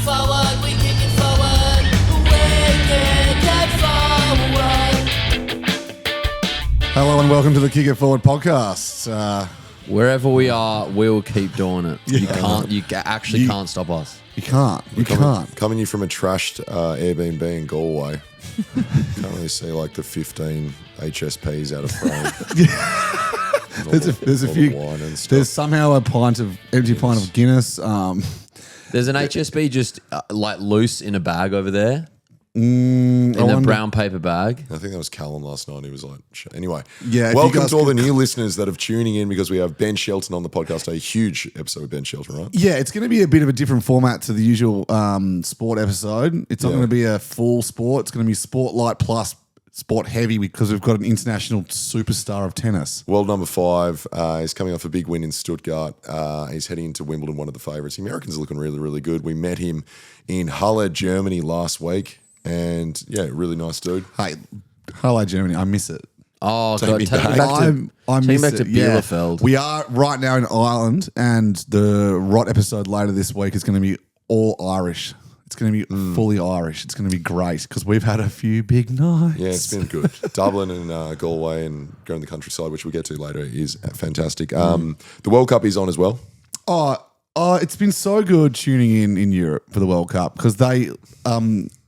forward, we kick it forward, we kick it forward. Hello and welcome to the Kick It Forward podcast. Wherever we are, we'll keep doing it. You can't stop us. You can't. Coming you from a trashed Airbnb in Galway. Can't really see like the 15 HSPs out of frame. There's a few. Wine and stuff. There's somehow a empty pint of Guinness. There's an HSB just like loose in a bag over there. In a brown paper bag. I think that was Callum last night. He was like, anyway. Yeah, welcome to all the new listeners that are tuning in because we have Ben Shelton on the podcast. A huge episode with Ben Shelton, right? Yeah, it's going to be a bit of a different format to the usual sport episode. It's not going to be a full sport. It's going to be sport light plus sport heavy because we've got an international superstar of tennis. World number 5 is coming off a big win in Stuttgart. He's heading into Wimbledon, one of the favourites. The Americans are looking really, really good. We met him in Halle, Germany last week. And yeah, really nice dude. Hey, hello Germany. I miss it. Oh, Take God, me take back. me back to, I take me miss back it. to Bielefeld. We are right now in Ireland, and the Rot episode later this week is going to be all Irish. It's going to be fully Irish. It's going to be great because we've had a few big nights. Yeah, it's been good. Dublin and Galway and going to the countryside, which we'll get to later, is fantastic. The World Cup is on as well. Oh, it's been so good tuning in Europe for the World Cup because they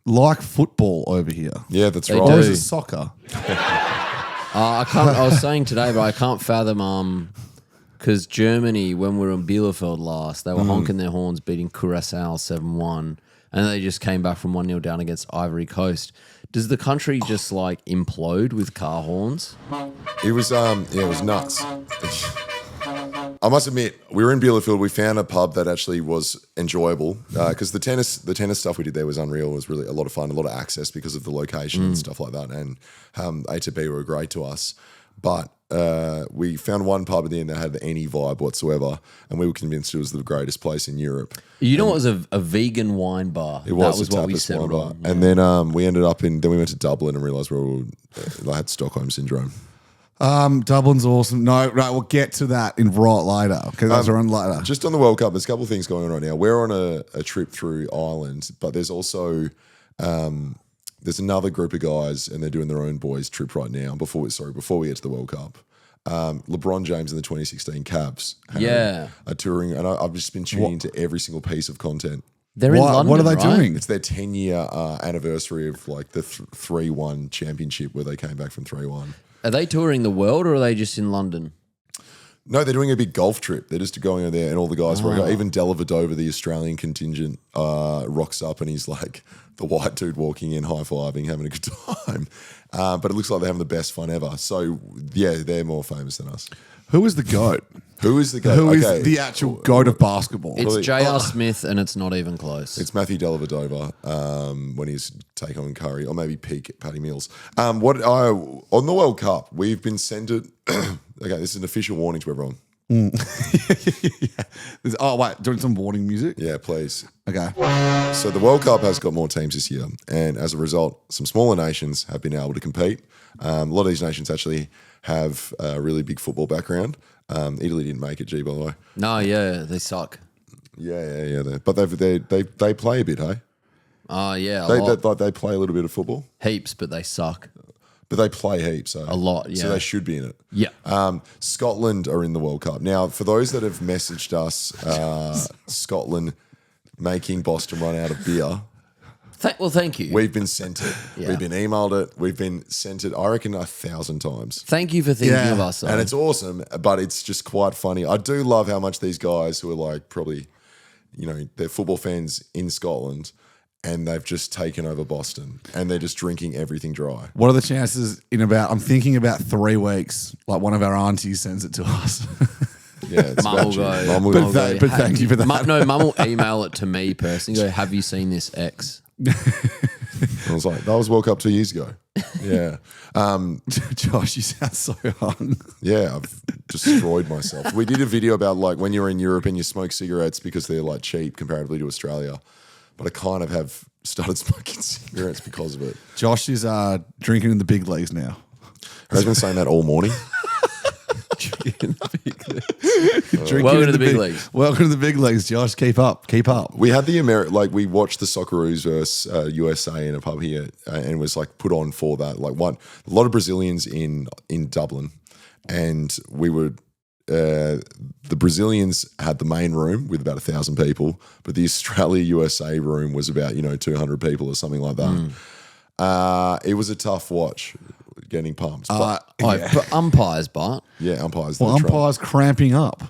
like football over here. Yeah, that's They right. do. Or is it soccer? I was saying today, but I can't fathom because Germany, when we were in Bielefeld last, they were honking their horns, beating Curaçao 7-1, and they just came back from 1-0 down against Ivory Coast. Does the country just like implode with car horns? It was it was nuts. I must admit, we were in Bielefeld. We found a pub that actually was enjoyable because the tennis stuff we did there was unreal. It was really a lot of fun, a lot of access because of the location and stuff like that. And ATP were great to us. But we found one pub at the end that had any vibe whatsoever, and we were convinced it was the greatest place in Europe. You know, it was a vegan wine bar. It was, that was a what we tapas settled wine bar. on. And then we ended up then we went to Dublin and realised I had Stockholm syndrome. Dublin's awesome. No, right, we'll get to that in right later because those are on later. Just on the World Cup, there's a couple of things going on right now. We're on a trip through Ireland, but there's also there's another group of guys, and they're doing their own boys trip right now. Before we get to the World Cup, LeBron James and the 2016 Cavs, are touring, and I've just been tuning into every single piece of content. They're in London, what are they right? doing? It's their 10-year anniversary of like the 3-1 championship where they came back from 3-1. Are they touring the world or are they just in London? No, they're doing a big golf trip. They're just going over there, and all the guys even Della Vadova, the Australian contingent, rocks up, and he's like the white dude walking in, high-fiving, having a good time. But it looks like they're having the best fun ever. So, yeah, they're more famous than us. Who is the GOAT? Who is the GOAT? Who is the actual GOAT of basketball? It's J.R. Smith and it's not even close. It's Matthew Della Vadova when he's taking on Curry, or maybe peak Patty Mills. On the World Cup, we've been sent it. Okay, this is an official warning to everyone. Oh, wait, doing some warning music? Yeah, please. Okay. So the World Cup has got more teams this year, and as a result, some smaller nations have been able to compete. A lot of these nations actually have a really big football background. Italy didn't make it, by the way. No, yeah, they suck. Yeah. But they play a bit, hey? Oh, yeah, They play a little bit of football, heaps, but they suck. but they play heaps. So. A lot, yeah. So they should be in it. Yeah. Scotland are in the World Cup. Now, for those that have messaged us, Scotland making Boston run out of beer, Thank you. we've been sent it. Yeah. We've been emailed it. We've been sent it, I reckon, 1,000 times. Thank you for thinking of us. Though. And it's awesome, but it's just quite funny. I do love how much these guys who are like probably, they're football fans in Scotland, and they've just taken over Boston, and they're just drinking everything dry. What are the chances I'm thinking about 3 weeks, like one of our aunties sends it to us. Yeah, it's Mum about will you. go. Mum will But go. but thank you for that. Mum will email it to me personally. Go, have you seen this X? I was like, that was World Cup 2 years ago. Yeah. Josh, you sound so hung. Yeah, I've destroyed myself. We did a video about like when you're in Europe and you smoke cigarettes because they're like cheap comparatively to Australia. But I kind of have started smoking cigarettes because of it. Josh is drinking in the big leagues now. I've been saying that all morning. In the big leagues. Drinking Welcome in to the big leagues. Welcome to the big leagues, Josh. Keep up. Keep up. We had the we watched the Socceroos versus USA in a pub here, and it was like put on for that. Like a lot of Brazilians in Dublin, and we would. The Brazilians had the main room with about 1,000 people, but the Australia USA room was about 200 people or something like that. It was a tough watch, getting pumped. But, But umpires, Bart. yeah, umpires. Well, they're trouble. umpires cramping up.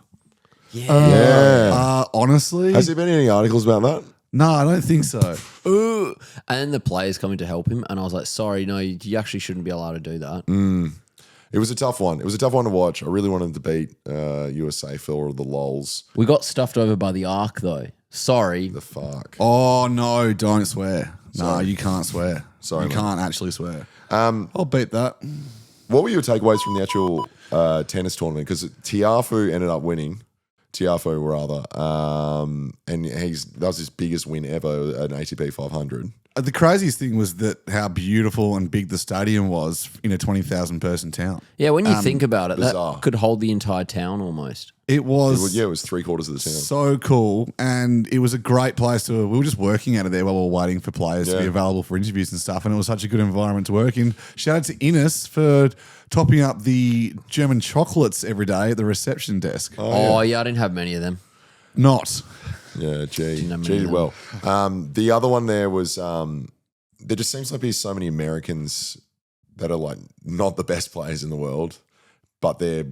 Yeah. Honestly, Has there been any articles about that? no, I don't think so. Ooh. And then the players coming to help him, and I was like, sorry, no, you actually shouldn't be allowed to do that. It was a tough one. It was a tough one to watch. I really wanted to beat USA for the lols. We got stuffed over by the Ark, though. Sorry. The fuck. Oh no, don't swear. No, Sorry. you can't swear. Sorry, you mate. can't actually swear. I'll beat that. What were your takeaways from the actual tennis tournament? Because Tiafoe ended up winning. Tiafoe, rather. And that was his biggest win ever at an ATP 500. The craziest thing was that how beautiful and big the stadium was in a 20,000 person town. Yeah, when you think about it, bizarre. that could hold the entire town almost. It was It was 3/4 of the town. so cool, and it was a great place to. We were just working out of there while we were waiting for players to be Yeah. available for interviews and stuff, and it was such a good environment to work in. Shout out to Ines for topping up the German chocolates every day at the reception desk. Oh, yeah, I didn't have many of them. Not. Yeah, G know many did of well. The other one there was there just seems like there's so many Americans that are like not the best players in the world, but they're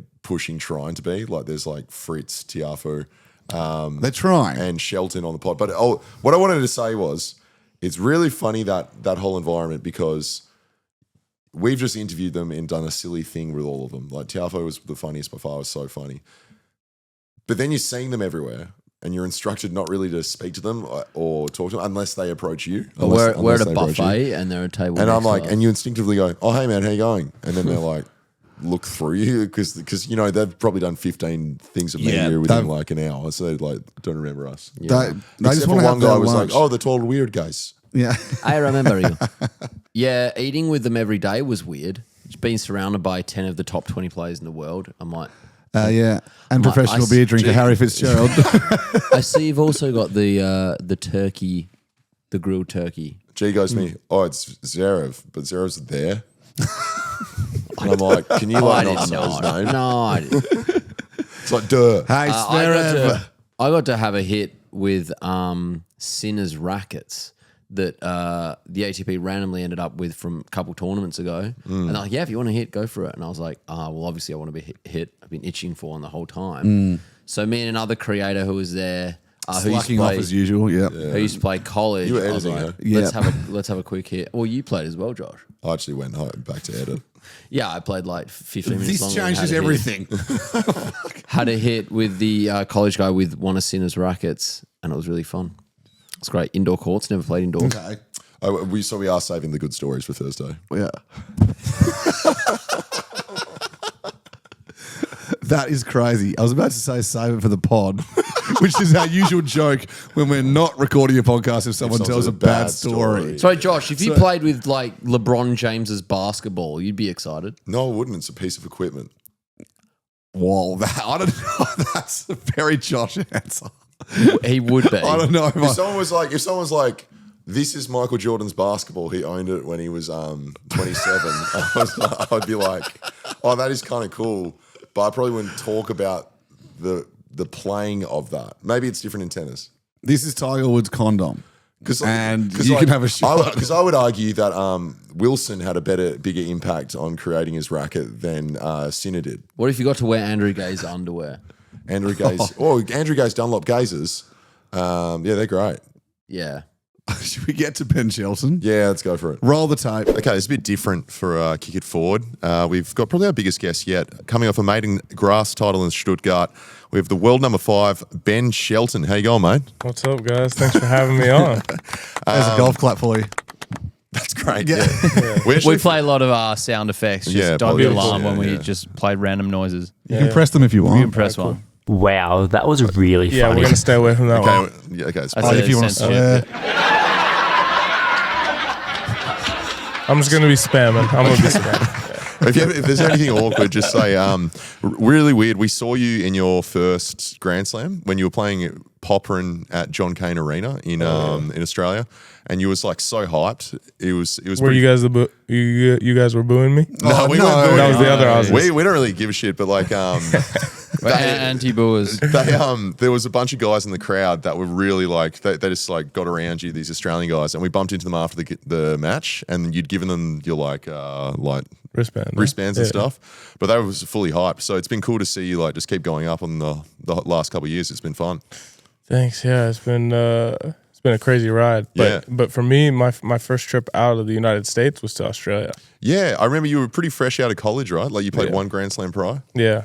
trying to be. Like there's like Fritz, Tiafoe, They're trying. and Shelton on the pod. But what I wanted to say was it's really funny that whole environment because we've just interviewed them and done a silly thing with all of them. Like Tiafoe was the funniest by far, it was so funny. But then you're seeing them everywhere and you're instructed not really to speak to them or talk to them unless they approach you. We're Unless at a they approach you. buffet and they're at a table. And next I'm to like, us. and you instinctively go, oh, hey, man, how you going? And then they're like, look through you because they've probably done 15 things of Yeah, media within they've- like an hour. So they like don't remember us. They just Except for want to have one guy their was lunch. like, oh, the tall weird guys. Yeah. I remember you. Yeah, eating with them every day was weird. Just being surrounded by 10 of the top 20 players in the world. I'm like, Yeah. And Like, professional I- beer drinker Gee. Harry Fitzgerald. I see you've also got the turkey, the grilled turkey. G goes to me, oh, it's Zverev, but Zverev's there. And I'm like, can you like not know his name? No, I didn't. It's like, duh. Hey, Zverev. I got to have a hit with Sinner's rackets that the ATP randomly ended up with from a couple tournaments ago. And they're like, yeah, if you want to hit, go for it. And I was like, well, obviously I want to be hit. I've been itching for one the whole time. So me and another creator who was there, who used, to Slacking off play, as usual. Yeah. who used to play college, You were I was editing, like, huh? let's have a quick hit. Well, you played as well, Josh. I actually went back to edit. Yeah, I played like 15 minutes This longer and changes had a hit. everything. Had a hit with the college guy with one of Sinner's rackets, and it was really fun. It's great. Indoor courts, never played indoors. Okay. We are saving the good stories for Thursday. Yeah. That is crazy. I was about to say save it for the pod, which is our usual joke when we're not recording a podcast if someone tells a bad story. So, Josh, if you played with like LeBron James's basketball, you'd be excited. No, I wouldn't. It's a piece of equipment. Whoa, I don't know. That's a very Josh answer. He would be. I don't know. If someone was like, this is Michael Jordan's basketball. He owned it when he was 27. I'd be like, oh, that is kind of cool. But I probably wouldn't talk about the playing of that. Maybe it's different in tennis. This is Tiger Woods' condom. And you like, can have a shot. Because I would argue that Wilson had a bigger impact on creating his racket than Sinner did. What if you got to wear Andrew Gay's underwear? Andrew Gay's Dunlop Gazers. Yeah, they're great. Yeah. Should we get to Ben Shelton? Yeah, let's go for it. Roll the tape. Okay, it's a bit different for Kick It Forward. We've got probably our biggest guest yet. Coming off a maiden grass title in Stuttgart, we have the world number 5, Ben Shelton. How you going, mate? What's up, guys? Thanks for having me on. There's a golf clap for you. That's great. Yeah. We actually, We play a lot of sound effects. Just Yeah, don't be beautiful. alarmed when we Yeah. just played random noises. You can press them if you You want. can press cool. one. Wow, that was really Yeah, funny. we're going to stay away from that one. okay, yeah, okay. It's That's Oh, a if you want to censorship. I'm just going to be spamming. I'm going to be spamming. if there's anything awkward, just say, really weird. We saw you in your first Grand Slam when you were playing Popperin at John Cain Arena in Australia, and you was like so hyped. It was. Were you guys you guys were booing me? No, we no, weren't booing that was you. the other Aussies. We don't really give a shit, but like Anti-booers. there was a bunch of guys in the crowd that were really like they just like got around you, these Australian guys, and we bumped into them after the match, and you'd given them your like wristbands and stuff, but they was fully hyped. So it's been cool to see you like just keep going up on the last couple of years. It's been fun. Thanks. Yeah, it's been a crazy ride. But for me, my first trip out of the United States was to Australia. Yeah, I remember you were pretty fresh out of college, right? Like you played one Grand Slam prior. Yeah.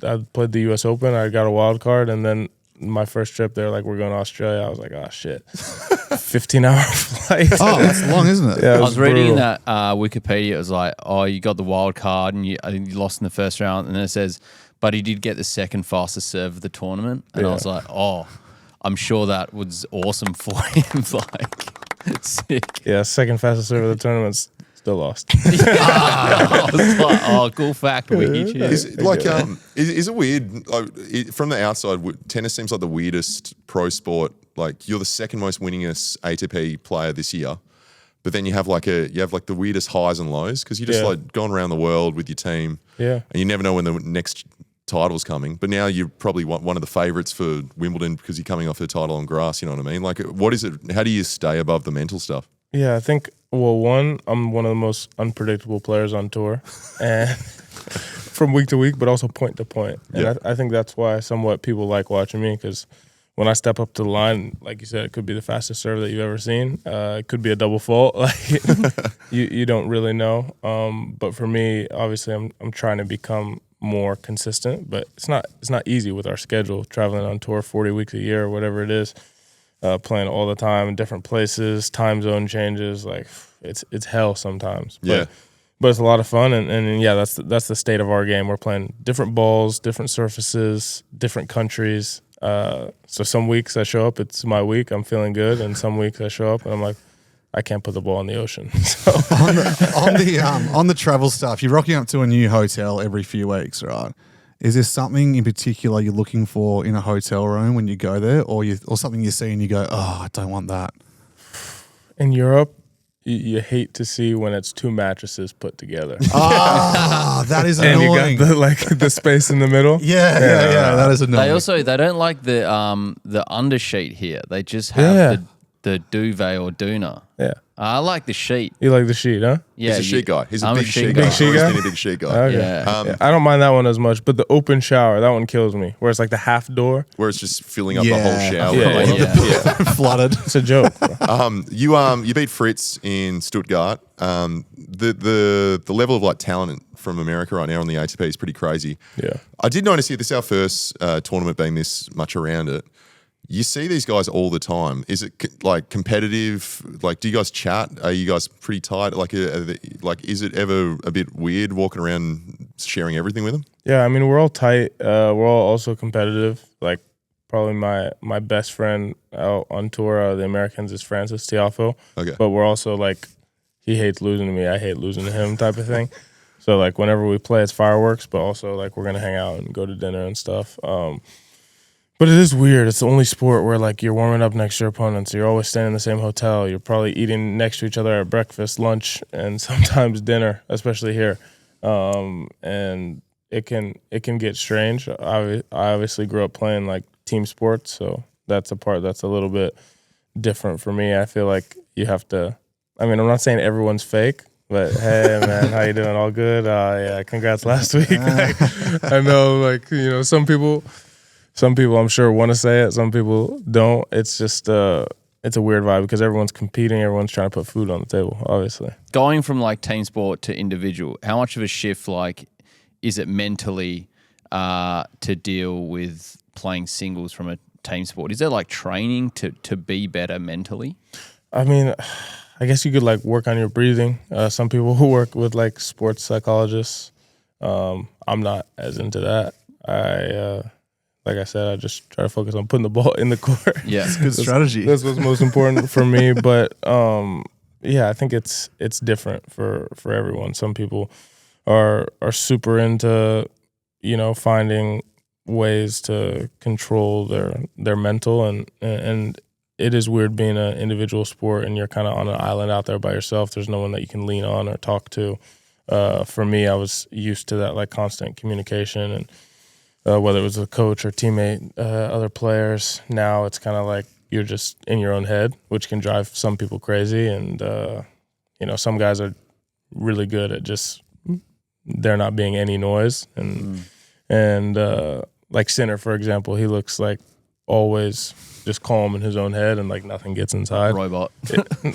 I played the U.S. Open. I got a wild card, and then my first trip, they're like, "We're going to Australia." I was like, "Oh shit, 15-hour flight." Oh, that's long, isn't it? Yeah, I it was reading in brutal. that Wikipedia. It was like, oh, you got the wild card, and I think you lost in the first round, and then it says, but he did get the second fastest serve of the tournament, and I was like, oh, I'm sure that was awesome for him. Like, it's sick. Yeah, second fastest serve of the tournament, still lost. I was like, oh, cool fact. Is it weird? Like, from the outside, tennis seems like the weirdest pro sport. Like you're the second most winningest ATP player this year, but then you have like the weirdest highs and lows because you just like gone around the world with your team, and you never know when the next title's coming. But now you're probably one of the favourites for Wimbledon because you're coming off a title on grass. You know what I mean? Like, what is it? How do you stay above the mental stuff? Yeah, I think, well, one, I'm one of the most unpredictable players on tour, and from week to week, but also point to point. And I think that's why somewhat people like watching me, because when I step up to the line, like you said, it could be the fastest serve that you've ever seen. It could be a double fault. Like you don't really know. But for me, obviously, I'm trying to become more consistent, but it's not easy with our schedule, traveling on tour 40 weeks a year or whatever it is. Playing all the time in different places, time zone changes, like it's hell sometimes. But it's a lot of fun, and yeah, that's the state of our game. We're playing different balls, different surfaces, different countries. So some weeks I show up, it's my week, I'm feeling good, and some weeks I show up and I'm like, I can't put the ball in the ocean. So on the travel stuff, you're rocking up to a new hotel every few weeks, right? Is there something in particular you're looking for in a hotel room when you go there, or something you see and you go, oh, I don't want that? in Europe, you hate to see when it's two mattresses put together. Ah, that is And annoying. you got the space in the middle. Yeah, that is annoying. They don't like the undersheet here. They just have the duvet or doona. Yeah. I like the sheet. You like the sheet, huh? Yeah, He's a sheet guy. He's a I'm big sheet guy. Big sheet Always guy? been a big sheet guy. Okay. Yeah. Yeah, I don't mind that one as much, but the open shower, that one kills me. Where it's like the half door. Where it's just filling up the whole Yeah. shower. Yeah. flooded. It's a joke, bro. You beat Fritz in Stuttgart. The level of like talent from America right now on the ATP is pretty crazy. Yeah. I did notice here, this is our first tournament being this much around it. You see these guys all the time. Is it like competitive? Like, do you guys chat? Are you guys pretty tight? Like, is it ever a bit weird walking around sharing everything with them? Yeah, I mean, we're all tight. We're all also competitive. Like, probably my best friend out on tour out of the Americans is Francis Tiafoe. Okay. But we're also like, he hates losing to me, I hate losing to him type of thing. So, like, whenever we play, it's fireworks, but also, like, we're going to hang out and go to dinner and stuff. But it is weird. It's the only sport where, like, you're warming up next to your opponents. You're always staying in the same hotel. You're probably eating next to each other at breakfast, lunch, and sometimes dinner, especially here. And it can get strange. I obviously grew up playing, like, team sports, so that's a part that's a little bit different for me. I feel like you have to – I mean, I'm not saying everyone's fake, but hey, man, how you doing? All good? Yeah, congrats last week. Like, I know, like, you know, some people I'm sure want to say it. Some people don't. It's just it's a weird vibe because everyone's competing. Everyone's trying to put food on the table, obviously. Going from like team sport to individual, how much of a shift like is it mentally to deal with playing singles from a team sport? Is there like training to be better mentally? I mean, I guess you could like work on your breathing. Some people who work with like sports psychologists. I'm not as into that. Like I said, I just try to focus on putting the ball in the court. Yeah, it's good strategy. That's what's most important for me. But yeah, I think it's different for everyone. Some people are super into, finding ways to control their mental, and it is weird being an individual sport and you're kind of on an island out there by yourself. There's no one that you can lean on or talk to. For me, I was used to that like constant communication, and whether it was a coach or teammate, other players. Now it's kind of like you're just in your own head, which can drive some people crazy. And some guys are really good at just there not being any noise. And like Sinner, for example, he looks like always just calm in his own head and like nothing gets inside. Robot.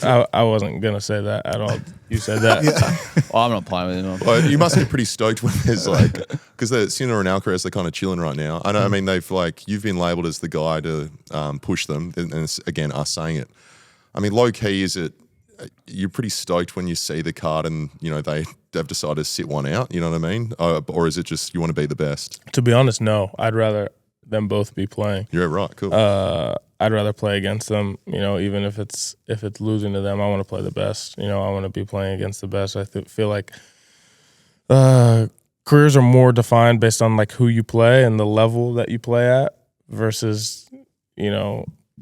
I wasn't gonna say that at all. You said that. Oh, I'm not playing with him. Well, you must get pretty stoked when there's like, because the Sinner and Alcaraz, they're kind of chilling right now. I know. I mean, they've like, you've been labelled as the guy to push them, and it's, again, us saying it. I mean, low key, is it? You're pretty stoked when you see the card and they've decided to sit one out. You know what I mean? Or is it just you want to be the best? To be honest, no. I'd rather them both be playing. Yeah, right. Cool. I'd rather play against them. Even if it's losing to them, I want to play the best. I want to be playing against the best. I feel like careers are more defined based on like who you play and the level that you play at versus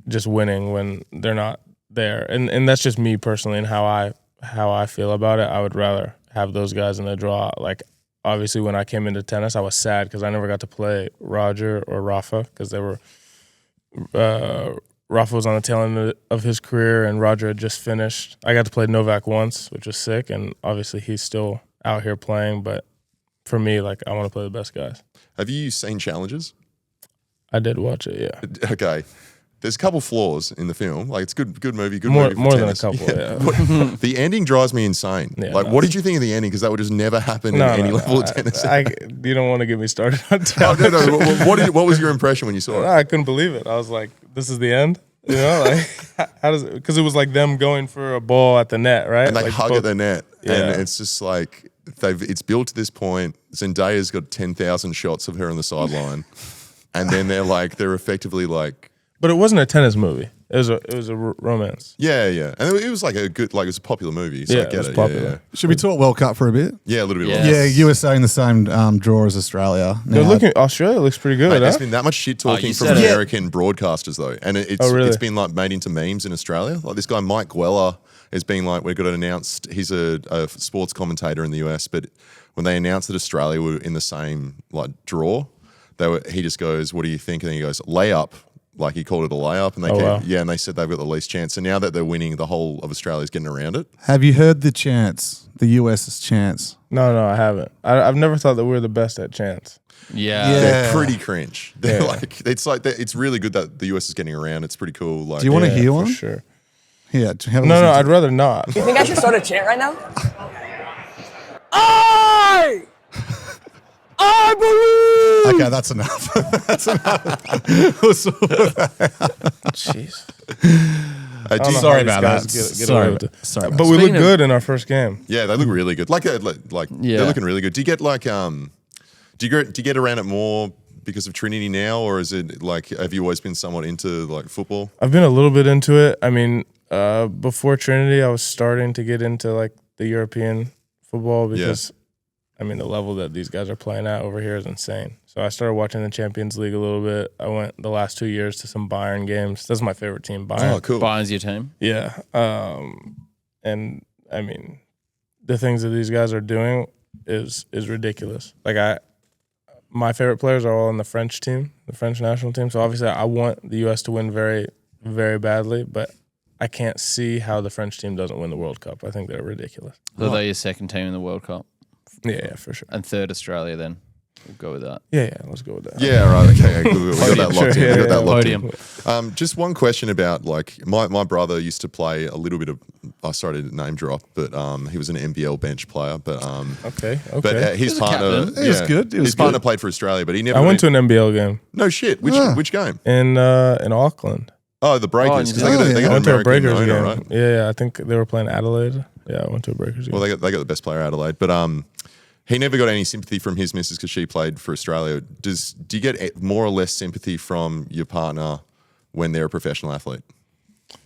just winning when they're not there. And that's just me personally and how I feel about it. I would rather have those guys in the draw. Like obviously when I came into tennis, I was sad because I never got to play Roger or Rafa because they were. Rafa was on the tail end of his career, and Roger had just finished. I got to play Novak once, which was sick, and obviously he's still out here playing. But for me, like I want to play the best guys. Have you seen Challenges? I did watch it, yeah. Okay. There's a couple flaws in the film. Like it's good movie, good More movie for than a tennis. couple, yeah. But the ending drives me insane. Yeah, like, what did you think of the ending? Because that would just never happen in any level of tennis. You don't want to get me started on Oh, tennis. no. What was your impression when you saw it? I couldn't believe it. I was like, "This is the end." Like how does it? Because it was like them going for a ball at the net, right? And they like hug both- at the net, Yeah. and it's just like it's built to this point. Zendaya's got 10,000 shots of her on the sideline, and then they're effectively like. But it wasn't a tennis movie. It was a romance. Yeah, and it was like a good, like it was a popular movie. So Yeah, I get it was it. popular. Yeah. Should we talk World Cup for a bit? Yeah, a little bit. Yeah. Of Yeah, USA in the same draw as Australia. They're Now, looking. Australia looks pretty good. Mate, Huh? there's been that much shit talking you from said it. American broadcasters though, and Oh, really? it's been like made into memes in Australia. Like this guy Mike Gweller has been like, we've got it announced. He's a sports commentator in the US, but when they announced that Australia were in the same like draw, he just goes, "What do you think?" And then he goes, "Layup." Like he called it a layup, and they wow. and they said they've got the least chance. So now that they're winning, the whole of Australia's getting around it. have you heard the chance? The US's chance. No, I haven't. I've never thought that we were the best at chance. Yeah. Yeah. They're pretty cringe. They're Yeah. it's really good that the US is getting around. It's pretty cool. Like, Do you want to Yeah, hear for one? sure. Yeah. Have a No, listen to I'd rather not. You think I should start a chant right now? I believe. Okay, that's enough. That's enough. Jeez. do you- Sorry These about guys that. get Sorry away with it. Sorry about But that. we look Speaking of- good in our first game. Yeah, they look really good. Like Yeah. they're looking really good. Do you get like do you get around it more because of Trinity now, or is it like have you always been somewhat into like football? I've been a little bit into it. I mean, before Trinity, I was starting to get into like the European football because, I mean, the level that these guys are playing at over here is insane. So I started watching the Champions League a little bit. I went the last 2 years to some Bayern games. That's my favorite team, Bayern. Oh, cool. Bayern's your team. Yeah. And I mean, the things that these guys are doing is ridiculous. Like my favorite players are all on the French team, the French national team. So obviously I want the US to win very, very badly, but I can't see how the French team doesn't win the World Cup. I think they're ridiculous. So they're your second team in the World Cup. Yeah, for sure. And third Australia then. We'll go with that. Yeah, let's go with that. Yeah, right. Okay, good. We got that locked in. Sure, We got yeah, that locked in. Podium. Just one question about like my brother used to play a little bit of. I started to name drop, but he was an NBL bench player. But Okay. but his partner, captain. He was good. He was his partner good. played for Australia, but he never. I went to an NBL game no shit. Which game? in Auckland. Oh, the Breakers. 'cause Oh, they got, yeah. they I got went an to a American Breakers owner, game. right? Yeah, I think they were playing Adelaide. Yeah, I went to a Breakers game. Well, they got the best player Adelaide, but he never got any sympathy from his missus because she played for Australia. Do you get more or less sympathy from your partner when they're a professional athlete?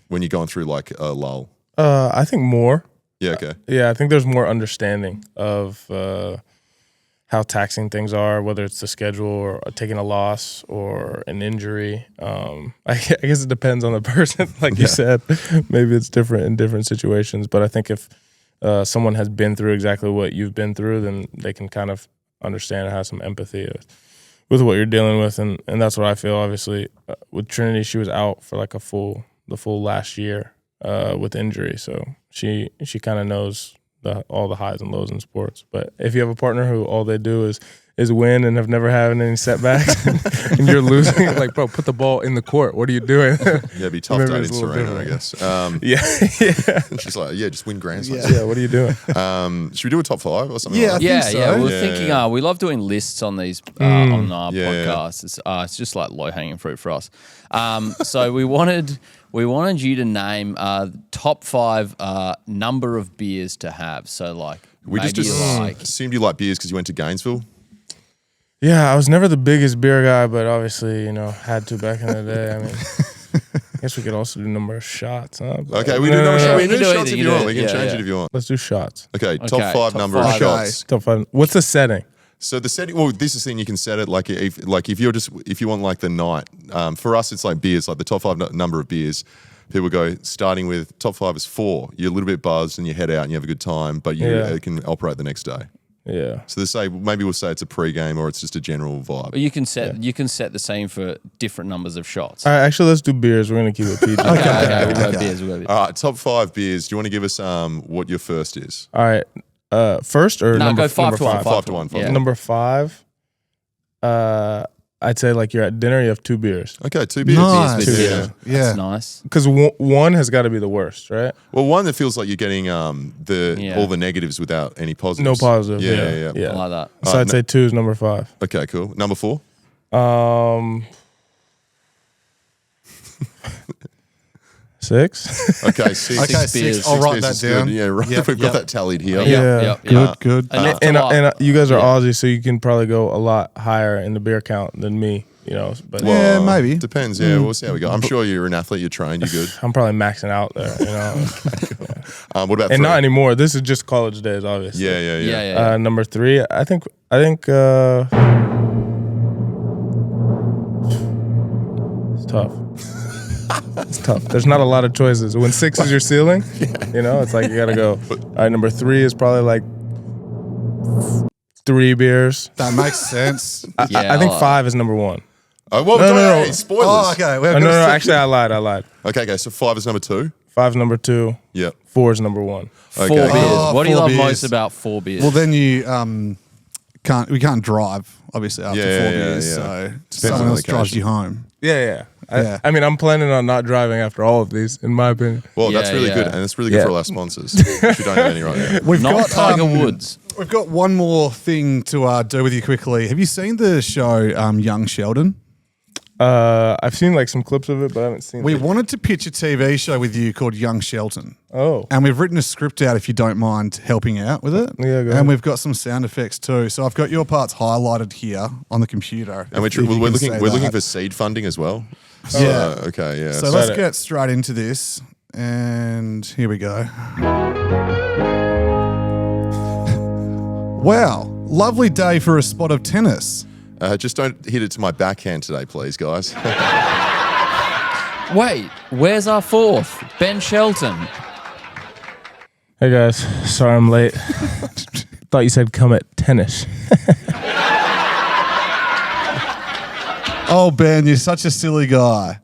When you're going through like a lull? I think more. Yeah, okay. Yeah, I think there's more understanding of how taxing things are, whether it's the schedule or taking a loss or an injury. I guess it depends on the person. Like you said, maybe it's different in different situations. But I think if someone has been through exactly what you've been through, then they can kind of understand and have some empathy with what you're dealing with. And that's what I feel. Obviously, with Trinity, she was out for like the full last year with injury. So she kind of knows all the highs and lows in sports. But if you have a partner who all they do is win and have never had any setbacks and you're losing, like, bro, put the ball in the court. What are you doing? Yeah, it'd be tough Maybe dating it's a little Serena, I different. guess. She's like, just win Grand Slams. Yeah, what are you doing? Should we do a top 5 or something Yeah, like that? I think so. We were Yeah, thinking, we love doing lists on these on our Yeah, yeah. podcasts. It's just like low hanging fruit for us. So we wanted you to name top 5 number of beers to have. So like We just assumed you like beers because you went to Gainesville. Yeah, I was never the biggest beer guy, but obviously, had to back in the day. I mean, I guess we could also do number of shots, huh? But Okay, we do number shots. We You do do shots it, if you you do want. it. We can Yeah, change yeah. it if you want. Let's do shots. Okay, top 5 top number 5. of shots. Top 5. What's the setting? So the setting, well, this is the thing you can set it like if you want like the night. For us, it's like beers, like the top 5 number of beers. People go starting with top 5 is 4. You're a little bit buzzed and you head out and you have a good time, but you can operate the next day. Yeah. So maybe we'll say it's a pre-game or it's just a general vibe. Well, you can set the same for different numbers of shots. All right, actually, let's do beers. We're going to keep it PG. Okay, we'll go beers. We'll go beers. All right, top 5 beers. Do you want to give us what your first is? All right. First or No, number go 5 to 1. 5? 5 to 1. Yeah. Number 5, I'd say like you're at dinner, you have 2 beers. Okay, 2 beers. Nice. Beers with Yeah. dinner. Yeah. That's nice. Because one has got to be the worst, right? Well, one that feels like you're getting all the negatives without any positives. No positive. Yeah. I like that. So I'd say 2 is number 5. Okay, cool. Number 4. 6. Okay, 6. Okay, Six 6. beers. I'll write beers that is good. down. Yeah, right. Yep, We've yep. got that tallied here. Yeah. Good. Enough And to like. you guys are Yeah. Aussie, so you can probably go a lot higher in the beer count than me. But Yeah, maybe. Depends. Yeah, we'll see how we go. I'm sure you're an athlete. You're trained. You're good. I'm probably maxing out there. What about And 3? not anymore. This is just college days, obviously. Yeah. Number 3, I think. It's tough. It's tough. There's not a lot of choices. When 6 is your ceiling, it's like you gotta go. All right, number 3 is probably like 3 beers. That makes sense. I think 5 is number 1. Oh, well, No. hey, spoilers. Oh, okay. No. Actually, I lied. Okay, so 5 is number 2. 5 is number 2. Yep. 4 is number 1. Four Okay. beers. Oh, What do you 4 love beers. most about 4 beers? Well, then you we can't drive, obviously, after 4 beers. yeah. So on someone the else drives occasion. you home. Yeah. Yeah. I mean, I'm planning on not driving after all of these, in my opinion. Well, that's Yeah, really yeah. good, and it's really good Yeah. for all our sponsors, which we don't have any right now. We've Not got Tiger Woods. We've got one more thing to do with you quickly. Have you seen the show Young Sheldon? I've seen like some clips of it, but I haven't seen We it. wanted to pitch a TV show with you called Young Shelton. Oh. And we've written a script out if you don't mind helping out with it. Yeah, go ahead. And we've got some sound effects too. So I've got your parts highlighted here on the computer. And if you we're can looking say we're looking that. for seed funding as well. Yeah. Okay. Yeah. So Got let's it. get straight into this. And here we go. Wow. Lovely day for a spot of tennis. Just don't hit it to my backhand today, please, guys. Wait, where's our 4th? Ben Shelton. Hey guys, sorry I'm late. Thought you said come at tennis. Oh, Ben, you're such a silly guy.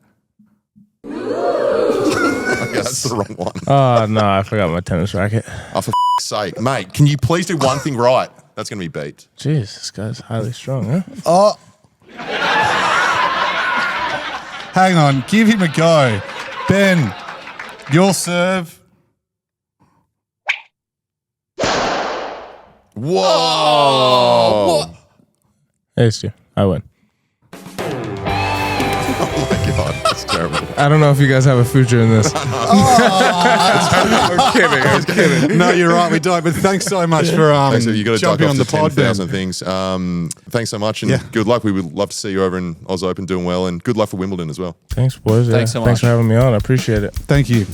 Okay, that's the wrong one. Oh no, I forgot my tennis racket. Oh, for sake, mate, can you please do one thing right? That's going to be beat. Jeez, this guy's highly strung, huh? Oh. Hang on. Give him a go. Ben, your serve. Whoa! Hey, Stu, I win. Oh my god, that's terrible. I don't know if you guys have a future in this. I'm kidding. No, you're right. We don't. But thanks so much for Thanks, you got to duck jumping off on the the pod, Ben. 10,000 things. Thanks so much, and Yeah. good luck. We would love to see you over in Oz Open doing well, and good luck for Wimbledon as well. Thanks, boys. Thanks so Thanks much. for having me on. I appreciate it. Thank you.